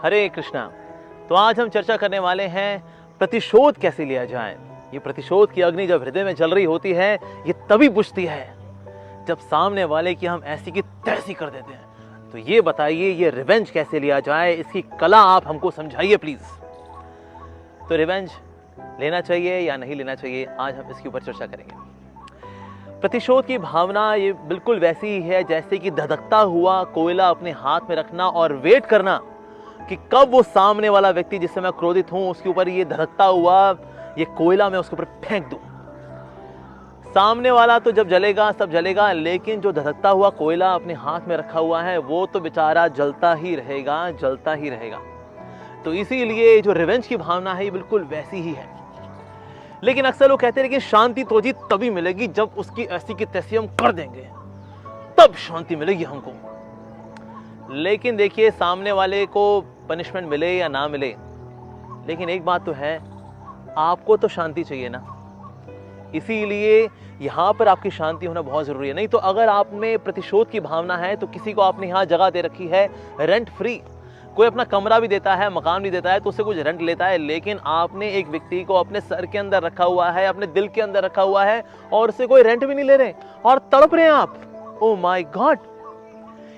हरे कृष्णा। तो आज हम चर्चा करने वाले हैं प्रतिशोध कैसे लिया जाए। ये प्रतिशोध की अग्नि जब हृदय में जल रही होती है, ये तभी बुझती है जब सामने वाले की हम ऐसी की तैसी कर देते हैं। तो ये बताइए, ये रिवेंज कैसे लिया जाए, इसकी कला आप हमको समझाइए प्लीज। तो रिवेंज लेना चाहिए या नहीं लेना चाहिए, आज हम इसके ऊपर चर्चा करेंगे। प्रतिशोध की भावना ये बिल्कुल वैसी ही है जैसे कि धधकता हुआ कोयला अपने हाथ में रखना और वेट करना कि कब वो सामने वाला व्यक्ति जिससे मैं क्रोधित हूं उसके ऊपर ये धधकता हुआ ये कोयला मैं उसके ऊपर फेंक दूं। सामने वाला तो जब जलेगा सब जलेगा, लेकिन जो धधकता हुआ कोयला अपने हाथ में रखा हुआ है वो तो बेचारा जलता ही रहेगा, जलता ही रहेगा। तो इसीलिए जो रिवेंज की भावना है ये बिल्कुल वैसी ही है। लेकिन अक्सर लोग कहते हैं कि शांति तो जी तभी मिलेगी जब उसकी ऐसी की तैसी हम कर देंगे, तब शांति मिलेगी हमको। लेकिन देखिए, सामने वाले को पनिशमेंट मिले या ना मिले, लेकिन एक बात तो है, आपको तो शांति चाहिए ना। इसीलिए यहां पर आपकी शांति होना बहुत जरूरी है। नहीं तो अगर आप में प्रतिशोध की भावना है तो किसी को आपने यहां जगह दे रखी है रेंट फ्री, कोई अपना कमरा भी देता है, मकान भी देता है, तो उससे कुछ रेंट लेता है, लेकिन आपने एक व्यक्ति को अपने सर के अंदर रखा हुआ है, अपने दिल के अंदर रखा हुआ है और उससे कोई रेंट भी नहीं ले रहे और तड़प रहे हैं आप। Oh my God.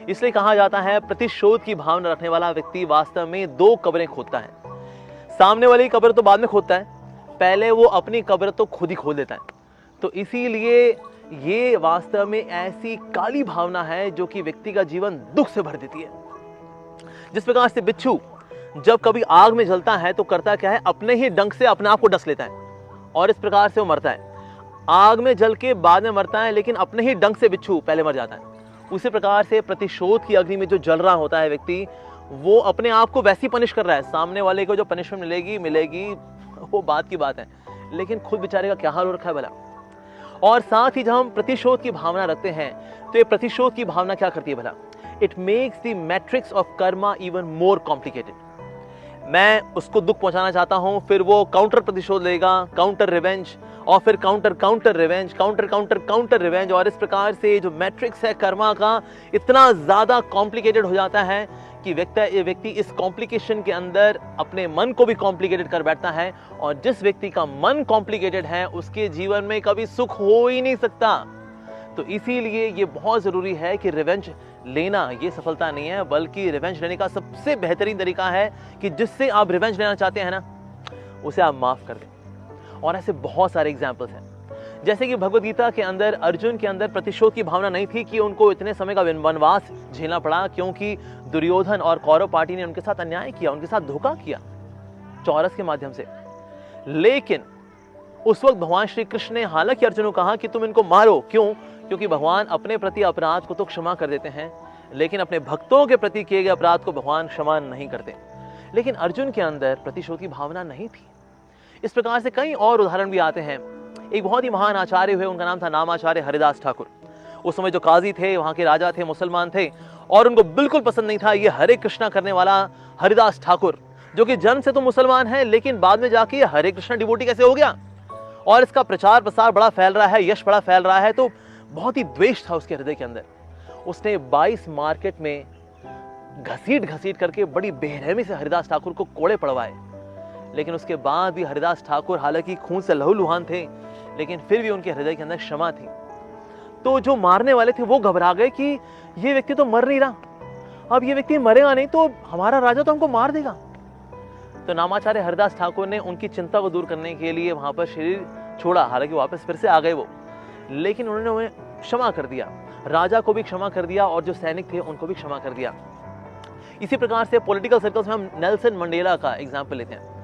इसलिए कहा जाता है प्रतिशोध की भावना रखने वाला व्यक्ति वास्तव में दो कब्रें खोदता है। सामने वाली कब्र तो बाद में खोदता है, पहले वो अपनी कब्र तो खुद ही खोद देता है। तो इसीलिए ये वास्तव में ऐसी काली भावना है जो कि व्यक्ति का जीवन दुख से भर देती है। जिस प्रकार से बिच्छू जब कभी आग में जलता है तो करता क्या है, अपने ही डंक से अपने आप को डस लेता है और इस प्रकार से वो मरता है। आग में जल के बाद में मरता है, लेकिन अपने ही डंक से बिच्छू पहले मर जाता है। उसी प्रकार से प्रतिशोध की अग्नि में जो जल रहा होता है व्यक्ति, वो अपने आप को वैसी पनिश कर रहा है। सामने वाले को जो पनिशमेंट मिलेगी वो बात की बात है, लेकिन खुद बेचारे का क्या हाल हो रखा है भला। और साथ ही जब हम प्रतिशोध की भावना रखते हैं तो ये प्रतिशोध की भावना क्या करती है भला, it makes the matrix of Karma even more complicated. मैं उसको दुख पहुंचाना चाहता हूं, फिर वो काउंटर प्रतिशोध लेगा, काउंटर रिवेंज, और फिर काउंटर रिवेंज, काउंटर रिवेंज, और इस प्रकार से जो मैट्रिक्स है कर्मा का इतना ज्यादा कॉम्प्लिकेटेड हो जाता है कि व्यक्ति इस कॉम्प्लिकेशन के अंदर अपने मन को भी कॉम्प्लिकेटेड कर बैठता है। और जिस व्यक्ति का मन कॉम्प्लिकेटेड है उसके जीवन में कभी सुख हो ही नहीं सकता। तो इसीलिए ये बहुत जरूरी है कि रिवेंज लेना ये सफलता नहीं है, बल्कि रिवेंज लेने का सबसे बेहतरीन तरीका है कि जिससे आप रिवेंज लेना चाहते हैं ना, उसे आप माफ कर दें। और ऐसे बहुत सारे एग्जाम्पल्स हैं, जैसे कि भगवद गीता के अंदर अर्जुन के अंदर प्रतिशोध की भावना नहीं थी कि उनको इतने समय का वनवास झेलना पड़ा, क्योंकि दुर्योधन और कौरव पार्टी ने उनके साथ अन्याय किया, उनके साथ धोखा किया चौरस के माध्यम से। लेकिन उस वक्त भगवान श्री कृष्ण ने हालांकि अर्जुन को कहा कि तुम इनको मारो, क्यों? क्योंकि भगवान अपने प्रति अपराध को तो क्षमा कर देते हैं, लेकिन अपने भक्तों के प्रति किए गए अपराध को भगवान क्षमा नहीं करते। लेकिन अर्जुन के अंदर प्रतिशोध की भावना नहीं थी। इस प्रकार से कई और उदाहरण भी आते हैं। एक बहुत ही महान आचार्य हुए, उनका नाम था नामाचार्य हरिदास ठाकुर। उस समय जो काजी थे, वहां के राजा थे, मुसलमान थे, और उनको बिल्कुल पसंद नहीं था ये हरे कृष्णा करने वाला हरिदास ठाकुर, जो कि जन्म से तो मुसलमान है, लेकिन बाद में जाके हरे कृष्णा डिवोटी कैसे हो गया, और इसका प्रचार प्रसार बड़ा फैल रहा है, यश बड़ा फैल रहा है। तो बहुत ही द्वेष था उसके हृदय के अंदर। उसने 22 मार्केट में घसीट करके बड़ी बेरहमी से हरिदास ठाकुर को कोड़े पड़वाए। लेकिन उसके बाद भी हरिदास ठाकुर हालांकि खून से लहूलुहान थे, लेकिन फिर भी उनके हृदय के अंदर क्षमा थी। तो जो मारने वाले थे वो घबरा गए कि ये व्यक्ति तो मर नहीं रहा, अब ये व्यक्ति मरेगा नहीं तो हमारा राजा तो हमको मार देगा। तो नामाचार्य हरिदास ठाकुर ने उनकी चिंता को दूर करने के लिए वहां पर शरीर छोड़ा। हालांकि वापस फिर से आ गए वो, लेकिन उन्होंने उन्हें क्षमा कर दिया, राजा को भी क्षमा कर दिया और जो सैनिक थे उनको भी क्षमा कर दिया। इसी प्रकार से पॉलिटिकल सर्कल्स में हम नेल्सन मंडेला का एग्जाम्पल लेते हैं।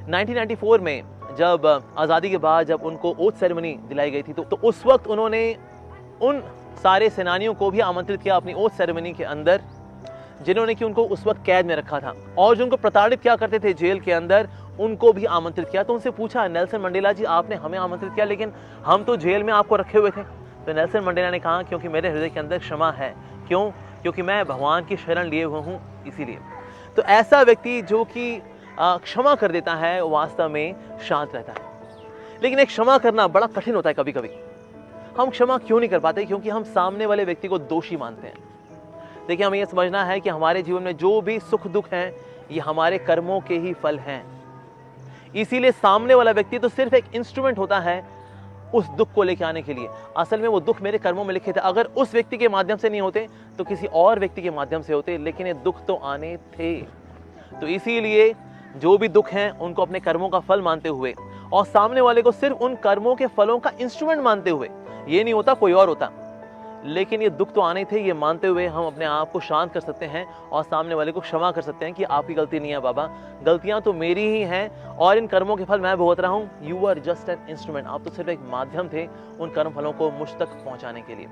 1994 में जब आज़ादी के बाद जब उनको ओथ सेरेमनी दिलाई गई थी, तो उस वक्त उन्होंने उन सारे सेनानियों को भी आमंत्रित किया अपनी ओथ सेरेमनी के अंदर, जिन्होंने कि उनको उस वक्त कैद में रखा था और जिनको प्रताड़ित क्या करते थे जेल के अंदर, उनको भी आमंत्रित किया। तो उनसे पूछा, नेल्सन मंडेला जी आपने हमें आमंत्रित किया, लेकिन हम तो जेल में आपको रखे हुए थे। तो नेल्सन मंडेला ने कहा, क्योंकि मेरे हृदय के अंदर क्षमा है। क्यों? क्योंकि मैं भगवान की शरण लिए हुआ हूँ, इसीलिए। तो ऐसा व्यक्ति जो कि क्षमा कर देता है वास्तव में शांत रहता है। लेकिन एक क्षमा करना बड़ा कठिन होता है। कभी कभी हम क्षमा क्यों नहीं कर पाते? क्योंकि हम सामने वाले व्यक्ति को दोषी मानते हैं। देखिए, हमें यह समझना है कि हमारे जीवन में जो भी सुख दुख है ये हमारे कर्मों के ही फल हैं। इसीलिए सामने वाला व्यक्ति तो सिर्फ एक इंस्ट्रूमेंट होता है उस दुख को लेके आने के लिए। असल में वो दुख मेरे कर्मों में लिखे थे, अगर उस व्यक्ति के माध्यम से नहीं होते तो किसी और व्यक्ति के माध्यम से होते, लेकिन ये दुख तो आने थे। तो इसीलिए जो भी दुख हैं उनको अपने कर्मों का फल मानते हुए और सामने वाले को सिर्फ उन कर्मों के फलों का इंस्ट्रूमेंट मानते हुए, ये नहीं होता कोई और होता, लेकिन ये दुख तो आने थे, ये मानते हुए हम अपने आप को शांत कर सकते हैं और सामने वाले को क्षमा कर सकते हैं कि आपकी गलती नहीं है बाबा, गलतियां तो मेरी ही हैं और इन कर्मों के फल मैं भुगत रहा हूं। You are just an instrument, आप तो सिर्फ एक माध्यम थे उन कर्म फलों को मुझ तक पहुंचाने के लिए।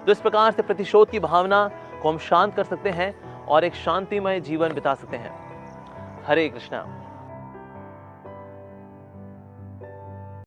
तो इस प्रकार से प्रतिशोध की भावना को हम शांत कर सकते हैं और एक शांतिमय जीवन बिता सकते हैं। हरे कृष्णा।